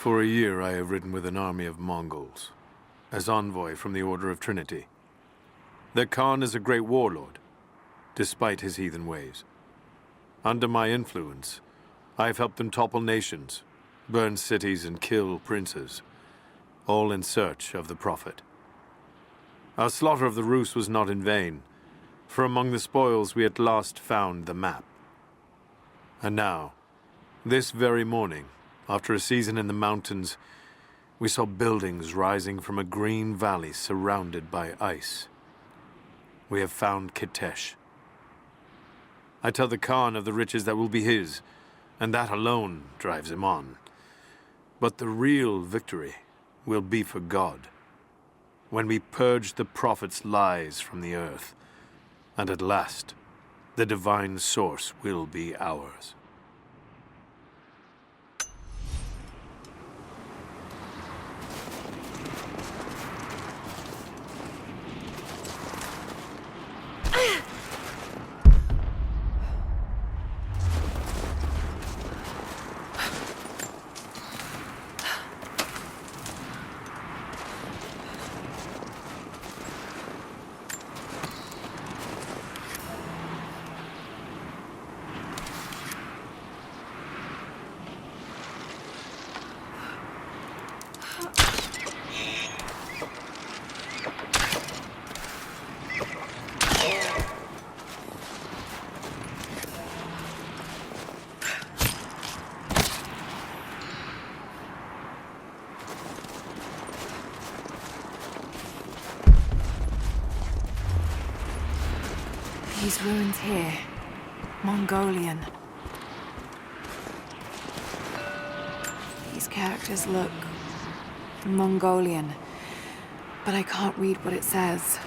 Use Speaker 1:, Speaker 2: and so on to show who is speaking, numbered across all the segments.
Speaker 1: For a year I have ridden with an army of Mongols, as envoy from the Order of Trinity. Their Khan is a great warlord, despite his heathen ways. Under my influence, I have helped them topple nations, burn cities and kill princes, all in search of the Prophet. Our slaughter of the Rus was not in vain, for among the spoils we at last found the map. And now, this very morning, after a season in the mountains, we saw buildings rising from a green valley surrounded by ice. We have found Kitezh. I tell the Khan of the riches that will be his, and that alone drives him on. But the real victory will be for God, when we purge the Prophet's lies from the earth, and at last, the divine source will be ours.
Speaker 2: These ruins here, Mongolian. These characters look Mongolian, but I can't read what it says.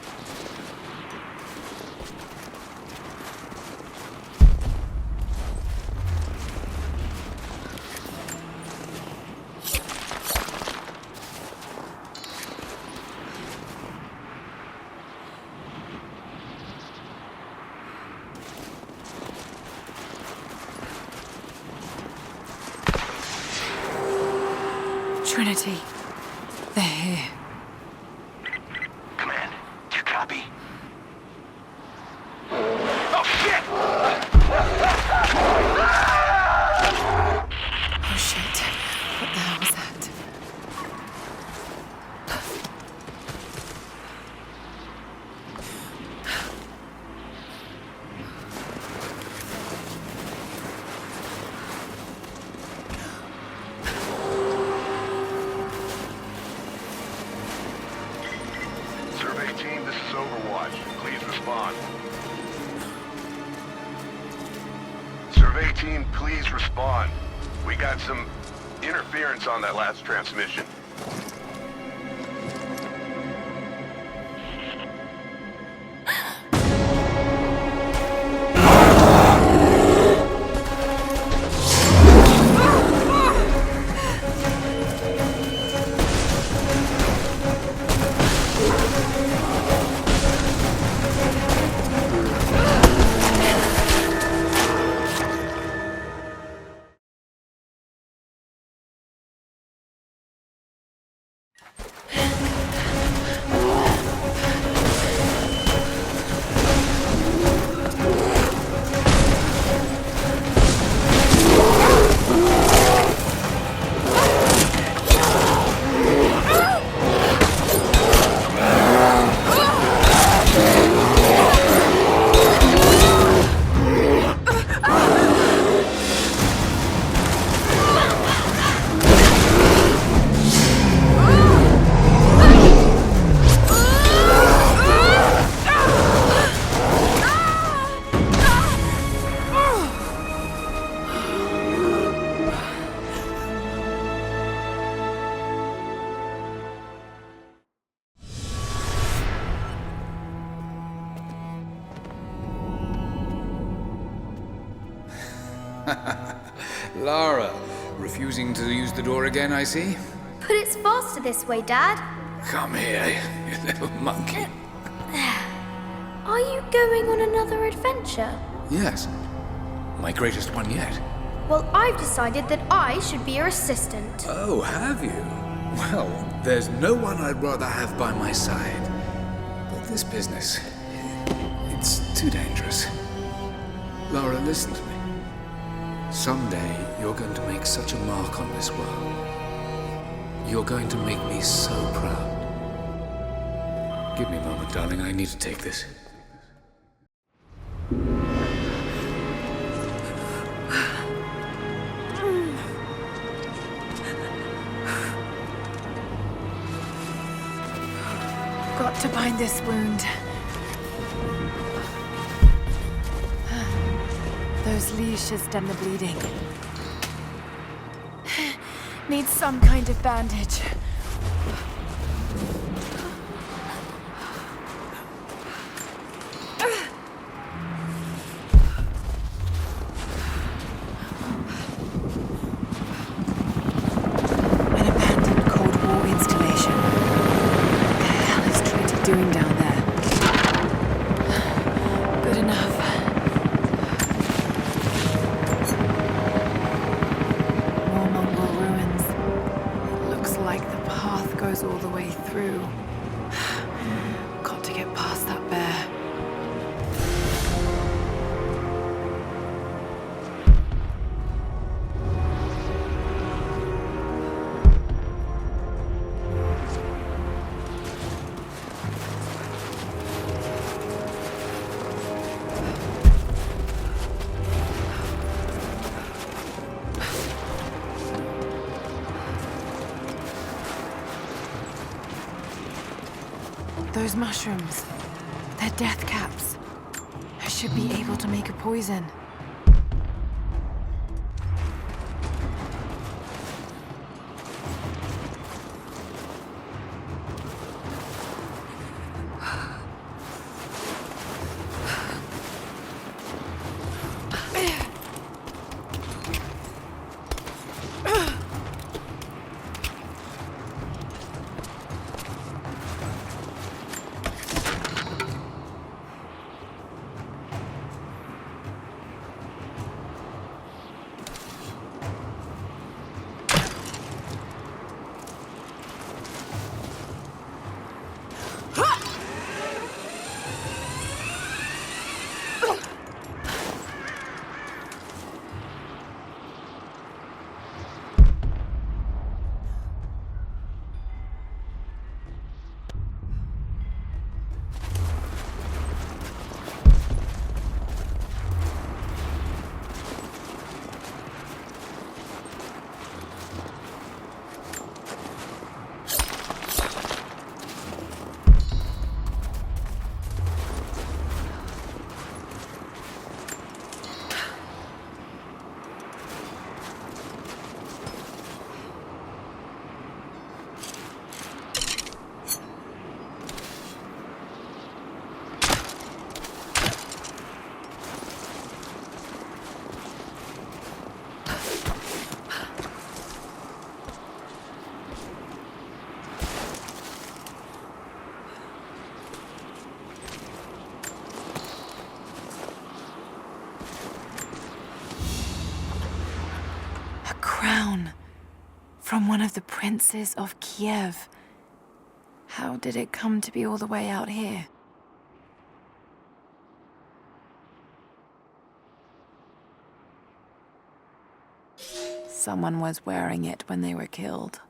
Speaker 2: Trinity. They're here.
Speaker 3: Command, do you copy? Oh, shit!
Speaker 2: Oh shit. What the hell was that?
Speaker 3: Survey team, this is Overwatch. Please respond. Survey team, please respond. We got some interference on that last transmission.
Speaker 4: Lara, refusing to use the door again, I see?
Speaker 5: But it's faster this way, Dad.
Speaker 4: Come here, you little monkey.
Speaker 5: Are you going on another adventure?
Speaker 4: Yes, my greatest one yet.
Speaker 5: Well, I've decided that I should be your assistant.
Speaker 4: Oh, have you? Well, there's no one I'd rather have by my side. But this business, it's too dangerous. Lara, listen to me. Someday, you're going to make such a mark on this world. You're going to make me so proud. Give me a moment, darling. I need to take this.
Speaker 2: Got to bind this wound. Those leashes stem the bleeding. Need some kind of bandage. An abandoned Cold War installation. What the hell is Trinity doing down there? Good enough. More Mongol ruins. Looks like the path goes all the way through. Got to get past that bear. Those mushrooms, they're death caps. I should be able to make a poison. Crown from one of the princes of Kiev. How did it come to be all the way out here? Someone was wearing it when they were killed.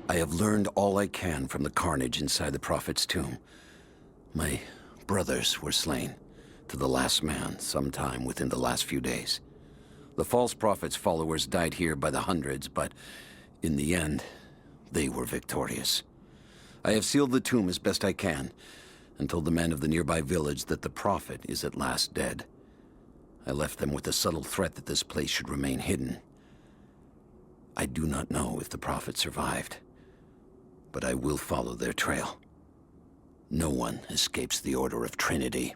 Speaker 6: I have learned all I can from the carnage inside the Prophet's tomb. My brothers were slain, to the last man, sometime within the last few days. The false Prophet's followers died here by the hundreds, but in the end, they were victorious. I have sealed the tomb as best I can, and told the men of the nearby village that the Prophet is at last dead. I left them with the subtle threat that this place should remain hidden. I do not know if the Prophet survived, but I will follow their trail. No one escapes the Order of Trinity.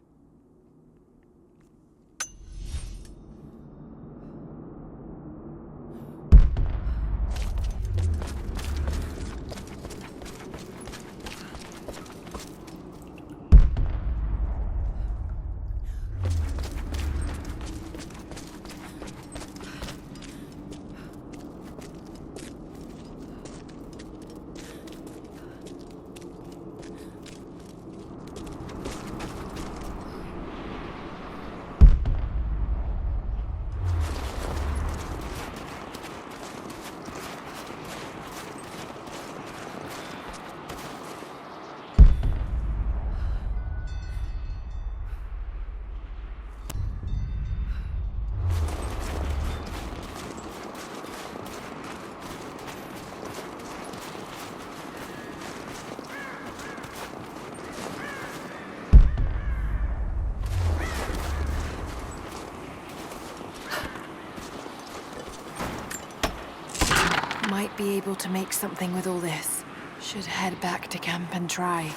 Speaker 2: Might be able to make something with all this. Should head back to camp and try.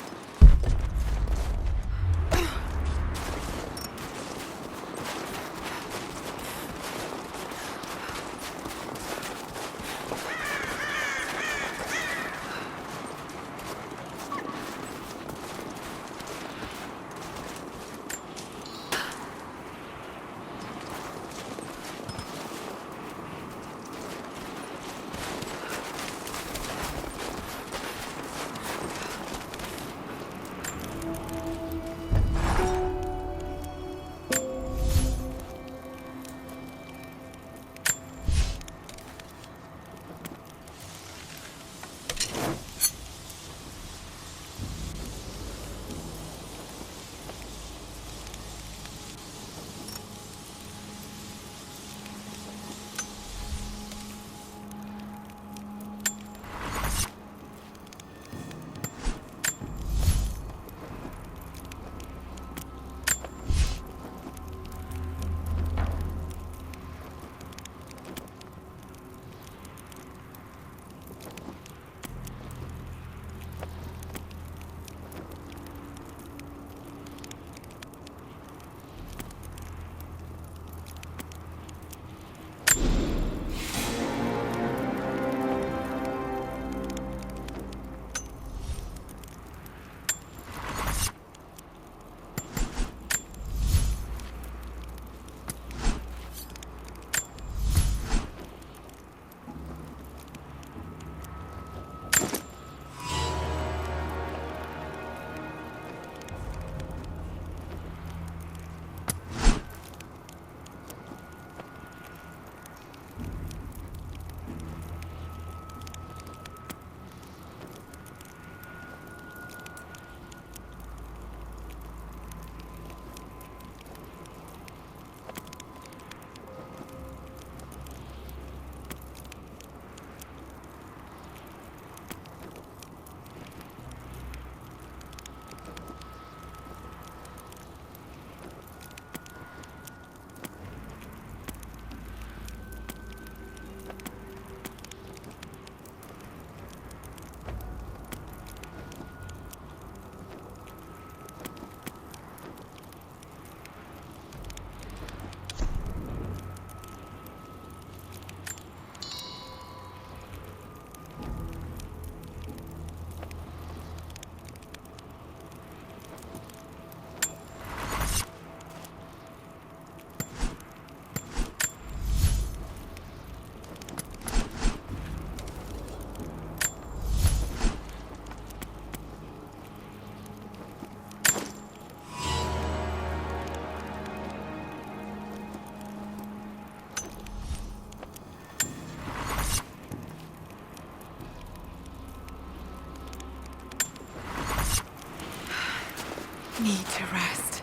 Speaker 2: need to rest.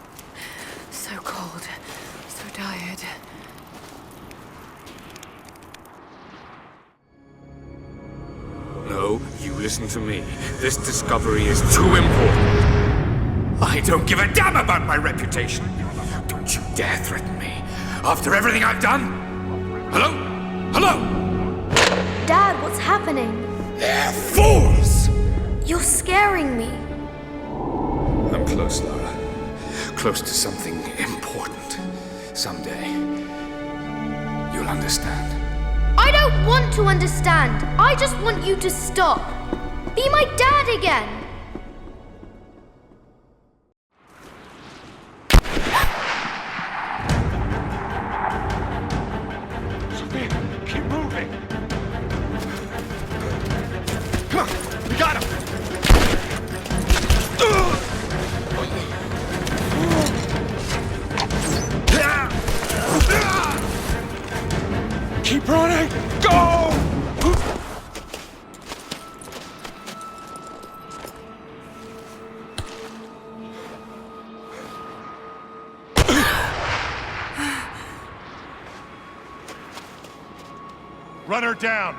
Speaker 2: So cold, so tired.
Speaker 4: No, you listen to me. This discovery is too important. I don't give a damn about my reputation. Don't you dare threaten me. After everything I've done? Hello? Hello?
Speaker 5: Dad, what's happening?
Speaker 4: They're fools!
Speaker 5: You're scaring me.
Speaker 4: I'm close, Lara. Close to something important. Someday, you'll understand.
Speaker 5: I don't want to understand. I just want you to stop. Be my dad again.
Speaker 3: Sophia, keep moving. Come on, we got him. Keep running! Go! Run her down!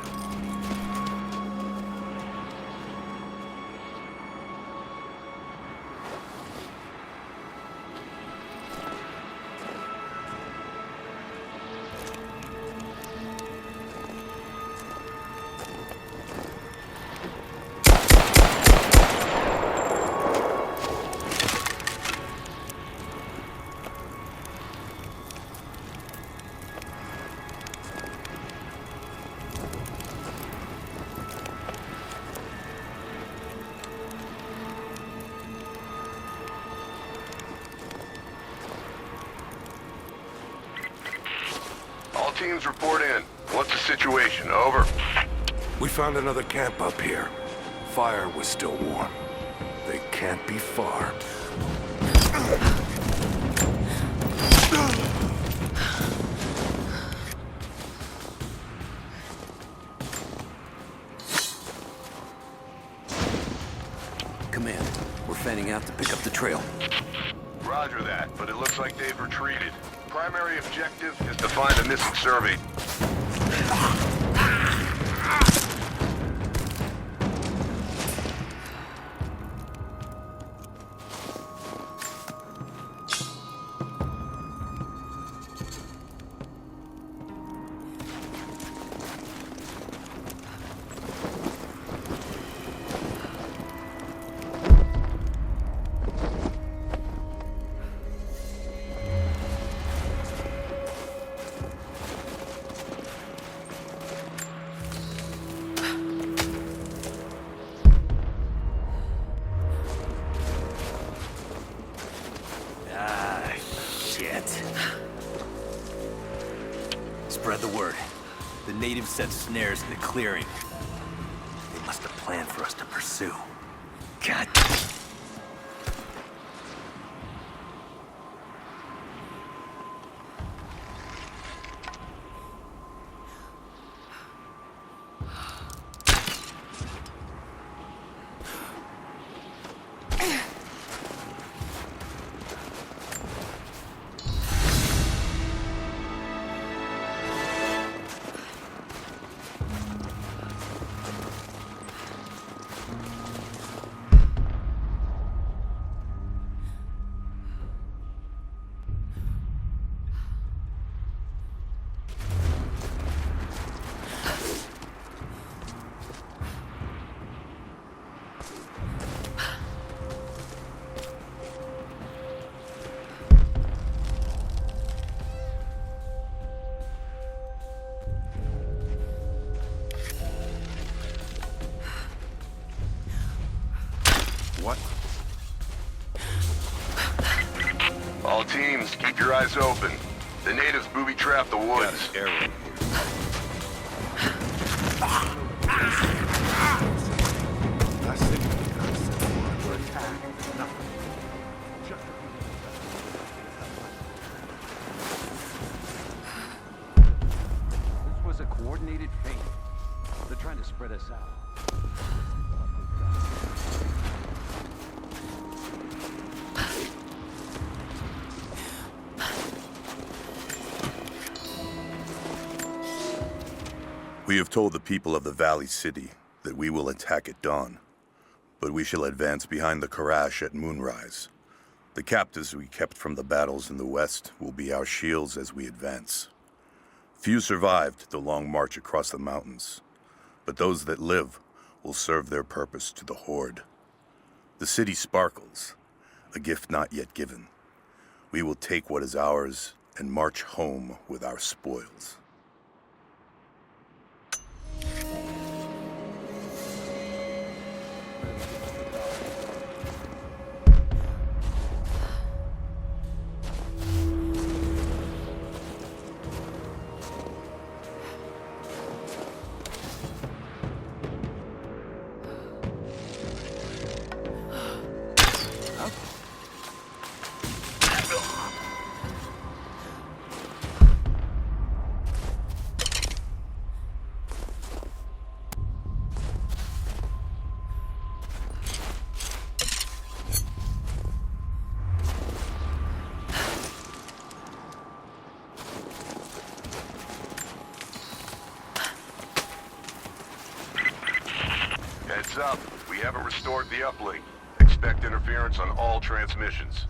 Speaker 3: All teams report in. What's the situation? Over.
Speaker 7: We found another camp up here. Fire was still warm. They can't be far.
Speaker 6: Command, we're fanning out to pick up the trail.
Speaker 3: Roger that, but it looks like they've retreated. Primary objective is to find the missing survey.
Speaker 8: Spread the word. The natives set snares in the clearing. They must have planned for us to pursue. God.
Speaker 7: What?
Speaker 3: All teams, keep your eyes open. The natives booby-trap the woods.
Speaker 7: Got an arrow.
Speaker 6: This was a coordinated feint. They're trying to spread us out.
Speaker 7: We have told the people of the Valley City that we will attack at dawn, but we shall advance behind the Karash at moonrise. The captives we kept from the battles in the west will be our shields as we advance. Few survived the long march across the mountains, but those that live will serve their purpose to the Horde. The city sparkles, a gift not yet given. We will take what is ours and march home with our spoils.
Speaker 3: Heads up. We haven't restored the uplink. Expect interference on all transmissions.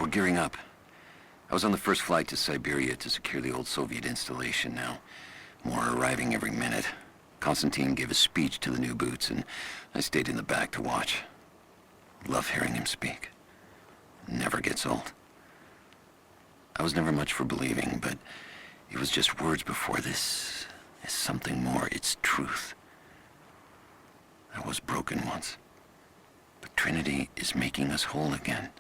Speaker 6: Gearing up. I was on the first flight to Siberia to secure the old Soviet installation now. More arriving every minute. Konstantin gave a speech to the new boots, and I stayed in the back to watch. Love hearing him speak. Never gets old. I was never much for believing, but it was just words before this. Is something more. It's truth. I was broken once. But Trinity is making us whole again.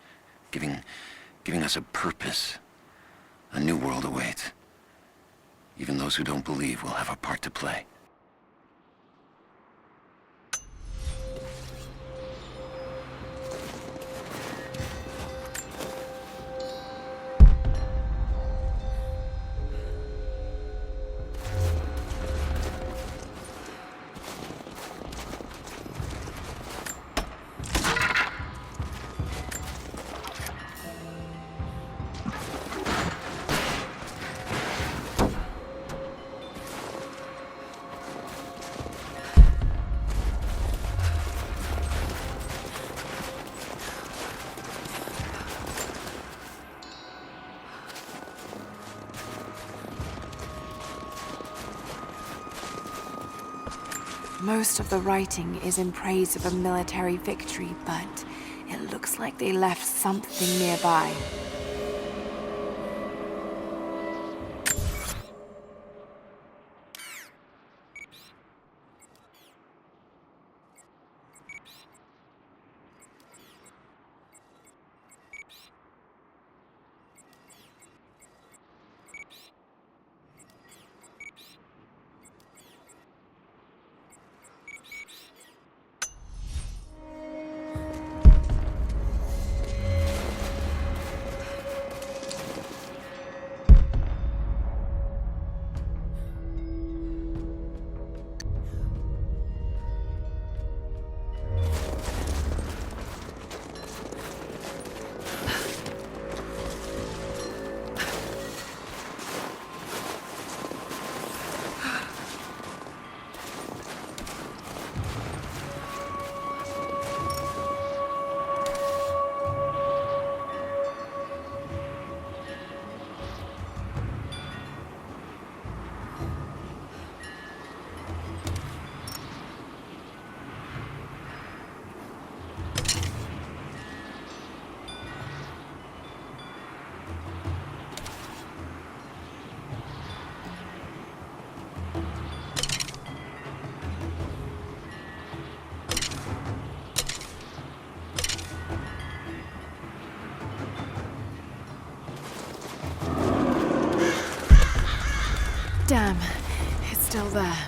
Speaker 6: Giving us a purpose. A new world awaits. Even those who don't believe will have a part to play.
Speaker 2: Most of the writing is in praise of a military victory, but it looks like they left something nearby. Damn, it's still there.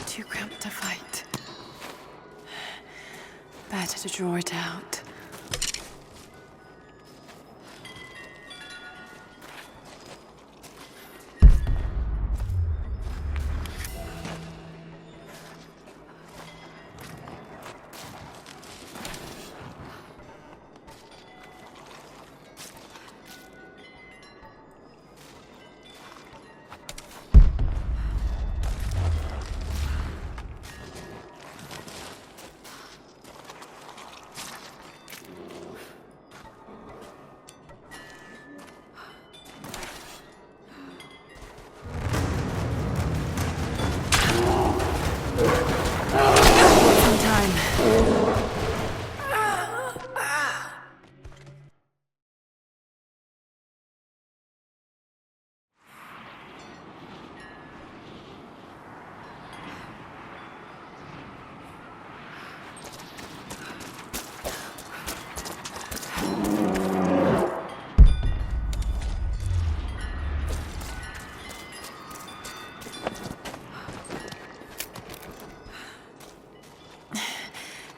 Speaker 2: Too cramped to fight. Better to draw it out.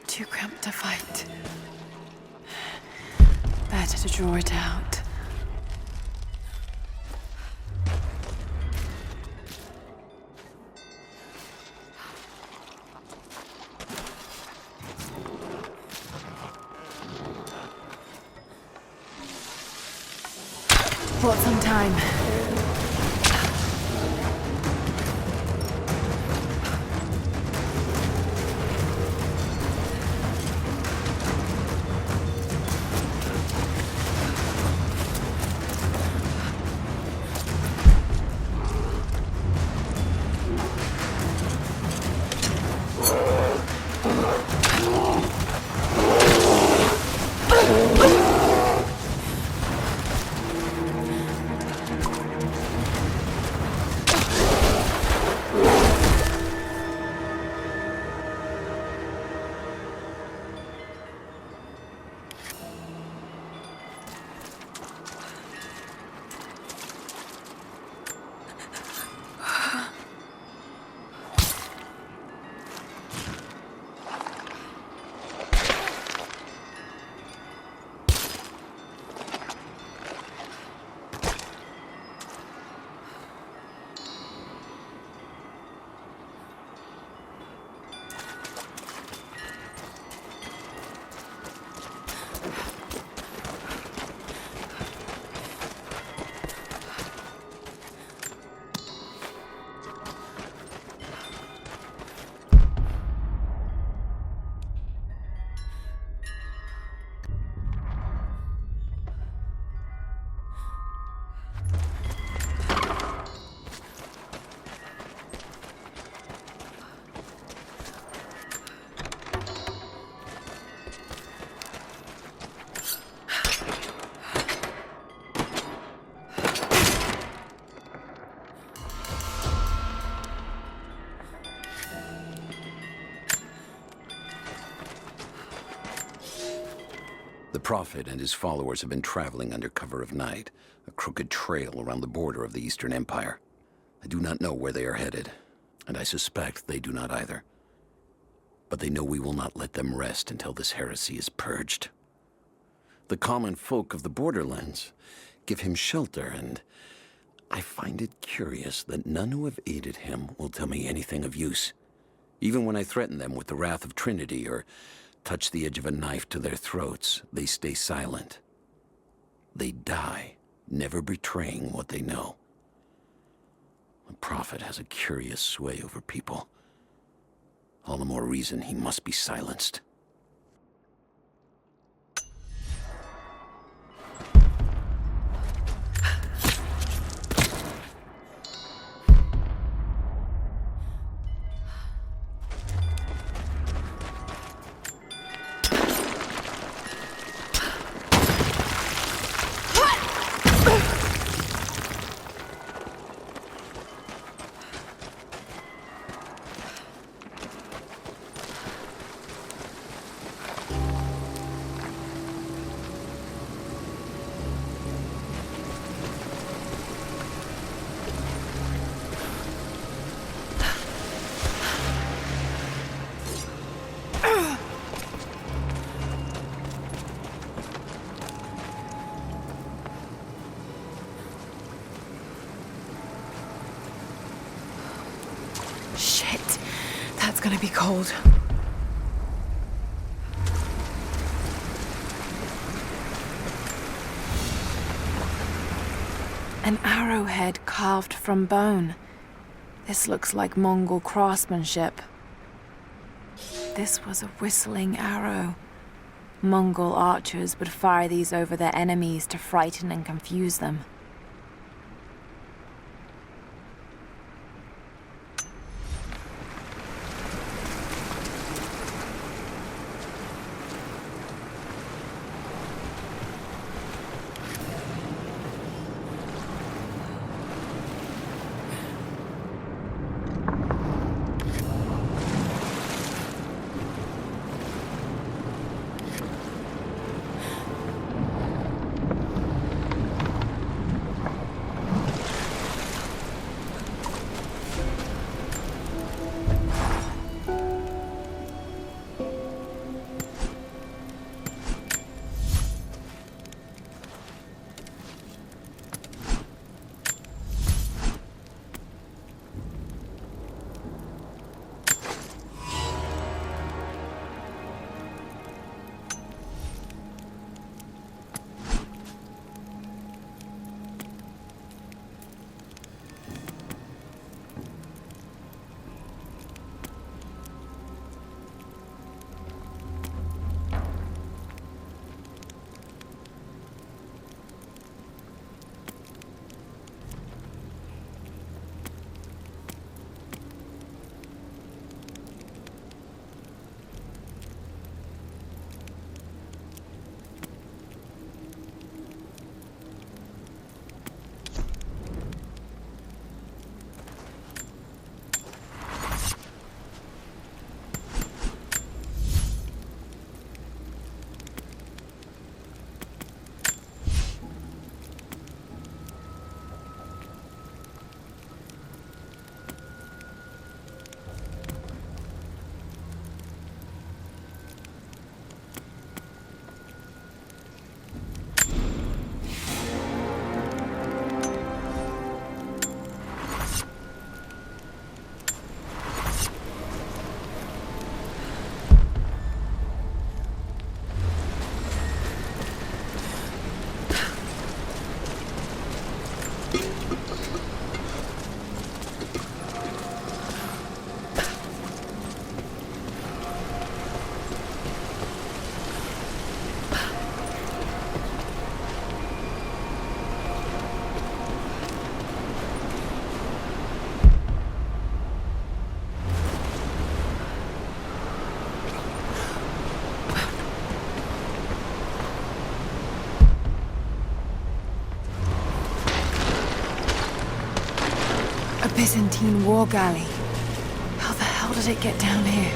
Speaker 2: Too cramped to fight. Better to draw it out. Bought some time.
Speaker 6: The Prophet and his followers have been traveling under cover of night, a crooked trail around the border of the Eastern Empire. I do not know where they are headed, and I suspect they do not either. But they know we will not let them rest until this heresy is purged. The common folk of the borderlands give him shelter, and I find it curious that none who have aided him will tell me anything of use. Even when I threaten them with the wrath of Trinity or touch the edge of a knife to their throats, they stay silent. They die, never betraying what they know. The Prophet has a curious sway over people. All the more reason he must be silenced.
Speaker 2: Shit, that's gonna be cold. An arrowhead carved from bone. This looks like Mongol craftsmanship. This was a whistling arrow. Mongol archers would fire these over their enemies to frighten and confuse them. Byzantine war galley. How the hell did it get down here?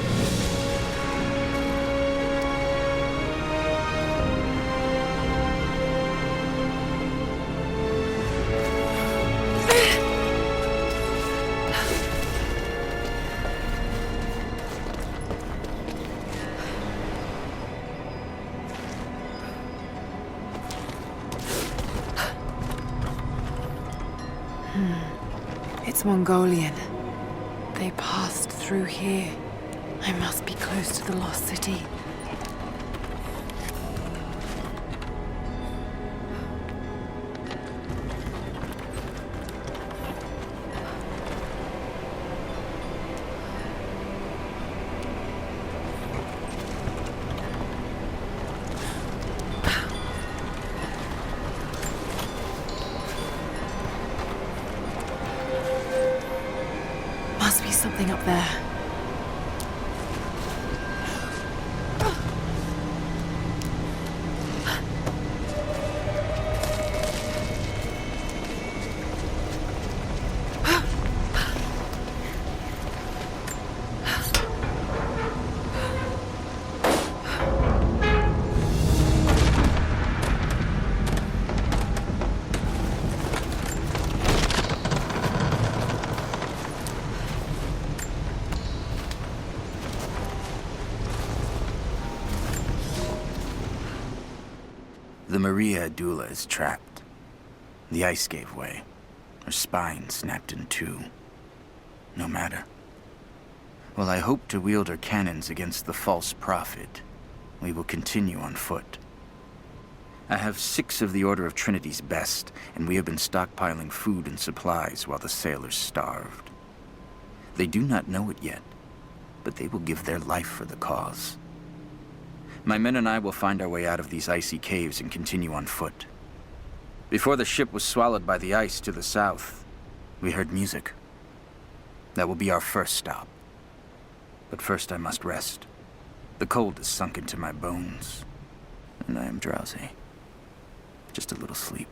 Speaker 2: It's Mongolian. They passed through here. I must be close to the lost city. Must be something up there.
Speaker 9: The Maria Adula is trapped. The ice gave way. Her spine snapped in two. No matter. While I hope to wield her cannons against the false prophet, we will continue on foot. I have 6 of the Order of Trinity's best, and we have been stockpiling food and supplies while the sailors starved. They do not know it yet, but they will give their life for the cause. My men and I will find our way out of these icy caves and continue on foot. Before the ship was swallowed by the ice to the south, we heard music. That will be our first stop. But first I must rest. The cold has sunk into my bones, and I am drowsy. Just a little sleep.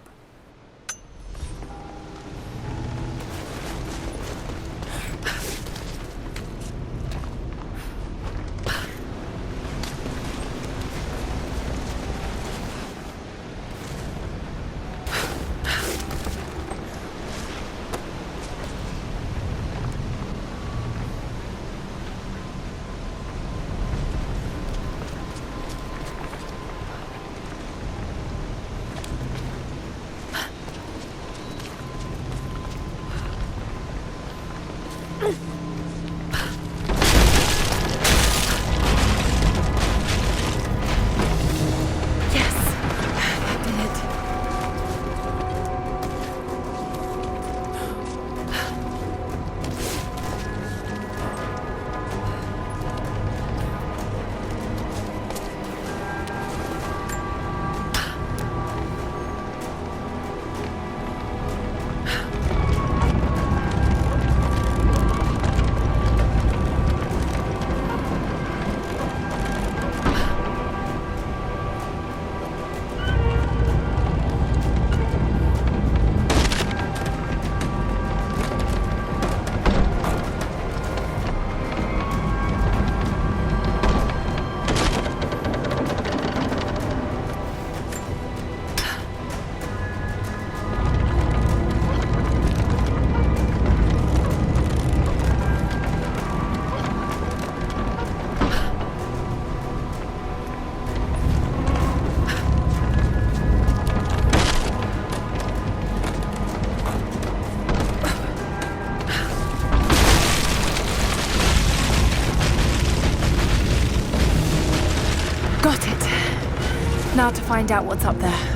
Speaker 2: Now to find out what's up there.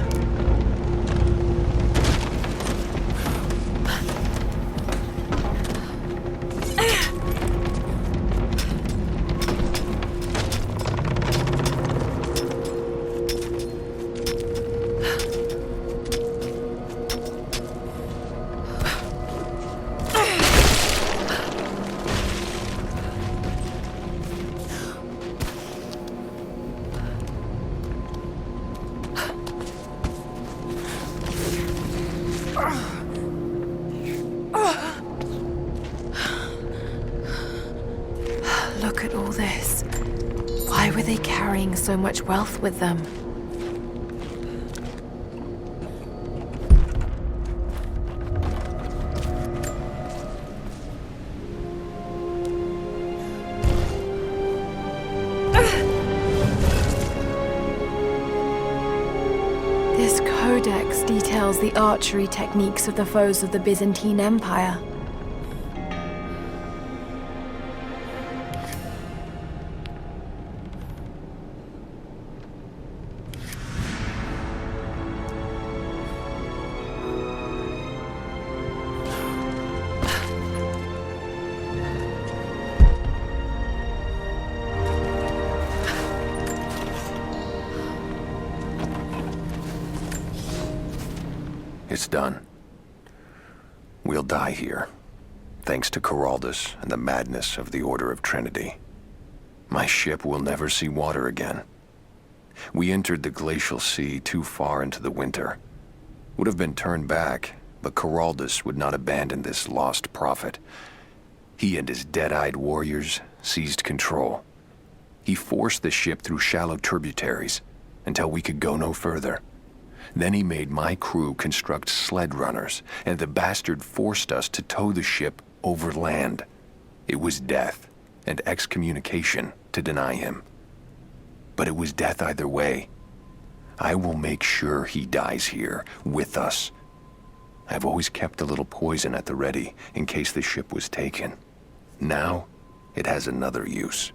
Speaker 2: Look at all this. Why were they carrying so much wealth with them? This codex details the archery techniques of the foes of the Byzantine Empire.
Speaker 10: It's done. We'll die here, thanks to Coraldus and the madness of the Order of Trinity. My ship will never see water again. We entered the glacial sea too far into the winter. Would have been turned back, but Coraldus would not abandon this lost prophet. He and his dead-eyed warriors seized control. He forced the ship through shallow tributaries until we could go no further. Then he made my crew construct sled runners, and the bastard forced us to tow the ship over land. It was death and excommunication to deny him. But it was death either way. I will make sure he dies here, with us. I've always kept a little poison at the ready in case the ship was taken. Now, it has another use.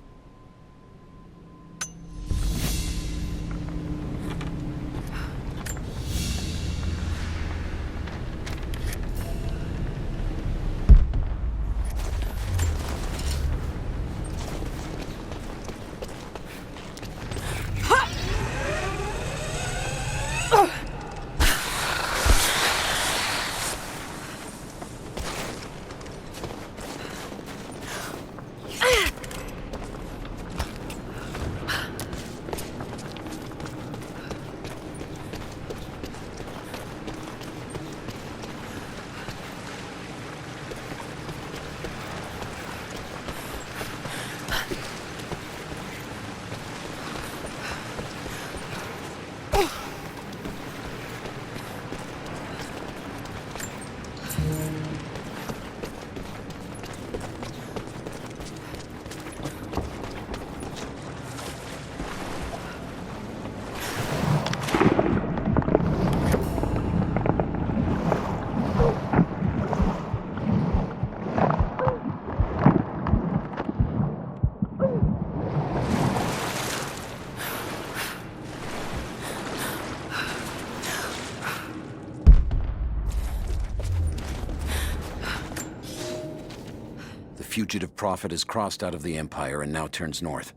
Speaker 6: The fugitive prophet has crossed out of the Empire and now turns north.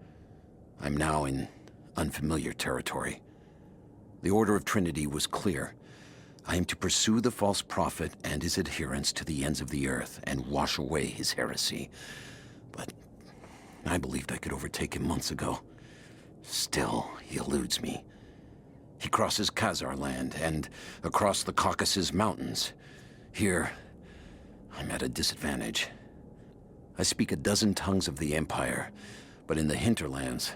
Speaker 6: I'm now in unfamiliar territory. The Order of Trinity was clear. I am to pursue the false prophet and his adherents to the ends of the earth and wash away his heresy. But I believed I could overtake him months ago. Still, he eludes me. He crosses Khazar land and across the Caucasus Mountains. Here, I'm at a disadvantage. I speak a dozen tongues of the Empire, but in the hinterlands,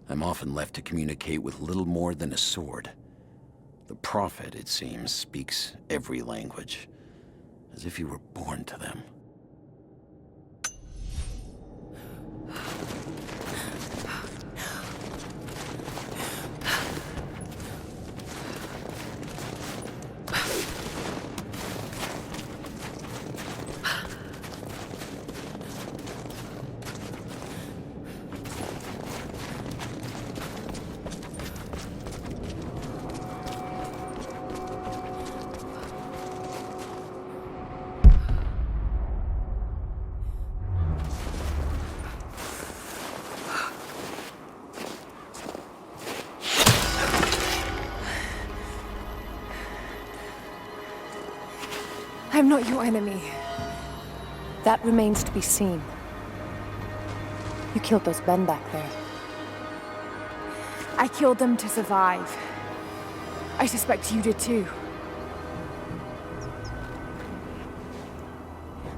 Speaker 6: I'm often left to communicate with little more than a sword. The Prophet, it seems, speaks every language, as if he were born to them.
Speaker 2: I'm not your enemy.
Speaker 11: That remains to be seen. You killed those men back there.
Speaker 2: I killed them to survive. I suspect you did too.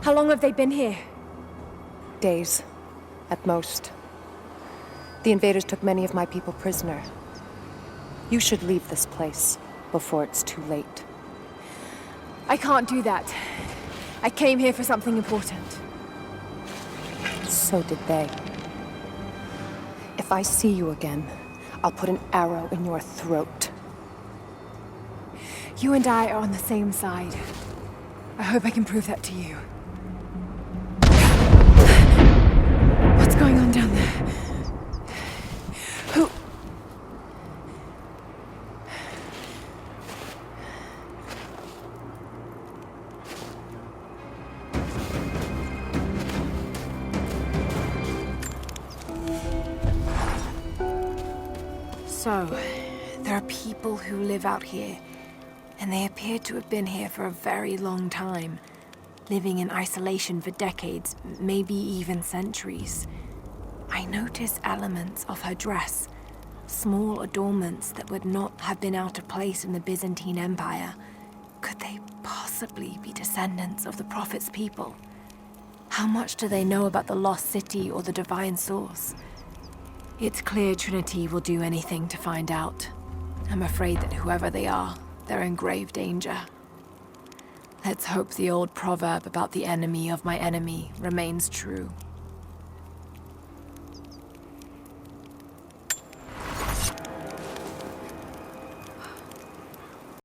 Speaker 2: How long have they been here?
Speaker 11: Days, at most. The invaders took many of my people prisoner. You should leave this place before it's too late.
Speaker 2: I can't do that. I came here for something important.
Speaker 11: So did they. If I see you again, I'll put an arrow in your throat.
Speaker 2: You and I are on the same side. I hope I can prove that to you. What's going on down there? Who... So, there are people who live out here, and they appear to have been here for a very long time, living in isolation for decades, maybe even centuries. I notice elements of her dress, small adornments that would not have been out of place in the Byzantine Empire. Could they possibly be descendants of the Prophet's people? How much do they know about the lost city or the divine source? It's clear Trinity will do anything to find out. I'm afraid that whoever they are, they're in grave danger. Let's hope the old proverb about the enemy of my enemy remains true.